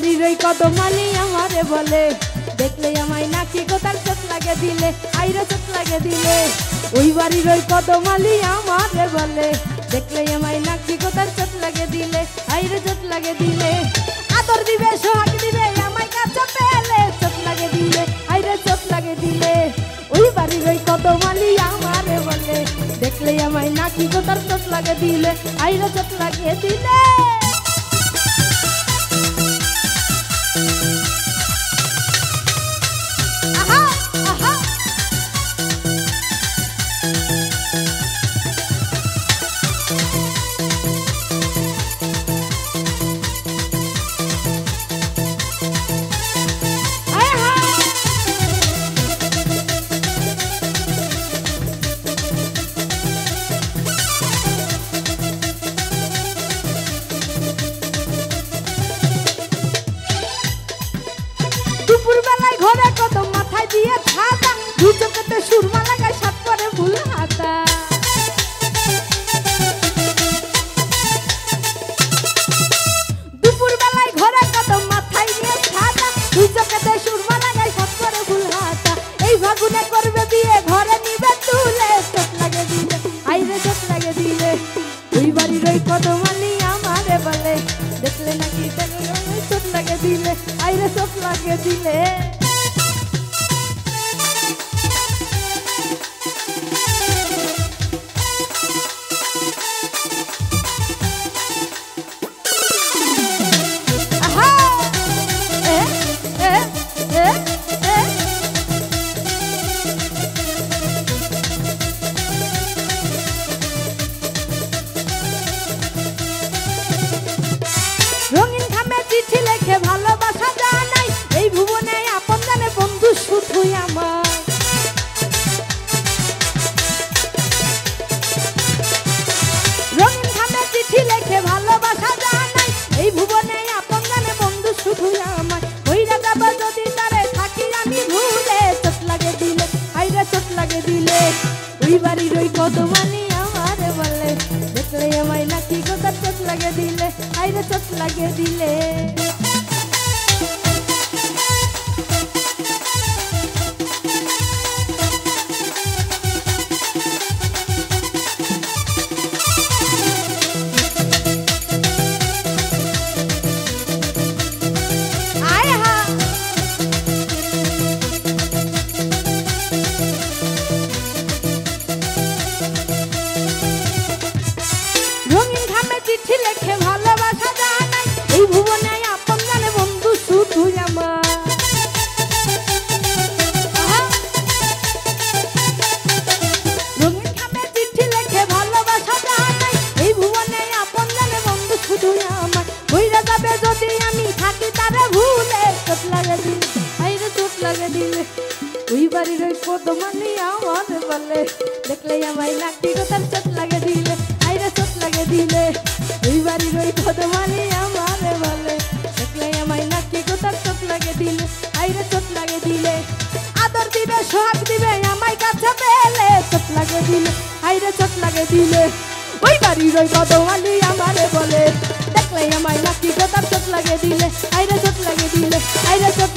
বাড়ির ওই কদমালি আমারে বলে দেখলে আমায় নাকি কোথার চোট লাগে দিলে আইরে চোট লাগে দিলে ওই বাড়ির ওই কদমালি আমারে বলে দেখলে আমায় নাকি কোথার চোট লাগে দিলে আইরে চোট লাগে দিলে আদর দিবে সোহাগ দিবে আমায় কাছে পেলে চোট লাগে দিলে আইরে চোট লাগে দিলে ওই বাড়ির ওই কদমালি আমারে বলে দেখলে আমায় নাকি কোথার চোট লাগে দিলে আইরে চোট লাগে দিলে দুপুরবেলায় ঘরে কদম মাথায় দিয়ে ছাতা দুই চোখেতে সুরমা লাগায় সাত করে ফুল হাতা দুপুরবেলায় ঘরে কদম মাথায় দিয়ে ছাতা দুই চোখেতে সুরমা লাগায় সাত করে ফুল হাতা এই ফাগুনে করবে বিয়ে ঘরে নিবে তুলে চোট লাগে দিলে আইরে চোট লাগে দিলে ওই বাড়ির ওই কদমালি আমারে বলে দেখলে নাকি চোট লাগে দিলে আইরে চোট লাগে দিলে রঙিন খামে চিঠি লেখে ভালোবাসা জানাই এই ভুবনে আপন জানে বন্ধু শুধুই আমার রঙিন খামে চিঠি লেখে ভালোবাসা জানাই এই ভুবনে আপন জানে বন্ধু শুধুই আমার হইরা যাব যদি তারে থাকি আমি ভুলে চোট লাগে দিলে আইরে চোট লাগে দিলে ওই বাড়ির ওই কদমালি আমারে বলে দেখলে আমায় নাকি কোথার চোট লাগে দিলে আইরে চোট লাগে দিলে রঙিন খামে চিঠি লেখে ভালোবাসা জানাই এই ভুবনে আপন জানে বন্ধু শুধু আমার রঙিন খামে চিঠি লেখে ভালোবাসা জানাই এই ভুবনে আপন জানে বন্ধু শুধু আমার হইরা যাবে যদি আমি থাকি তারে ভুলে চোট লাগে দিলে আইরে চোট লাগে দিলে ওই বাড়ির ওই কদমালি আমারে বলে দেখলে আমায় নাকি কোথার চোট লাগে দিলে আইরে চোট লাগে দিলে ওই বাড়ির ওই কদমালি আমারে বলে দেখলে আমায় নাকি কোথার চোট লাগে দিলে আইরে চোট লাগে দিলে আদর দিবে সোহাগ দিবে আমায় কাছে পেলে চোট লাগে দিলে আইরে চোট লাগে দিলে ওই বাড়ির ওই কদমালি আমারে বলে দেখলে আমায় নাকি কোথার চোট লাগে দিলে আইরে চোট লাগে দিলে আইরে চোট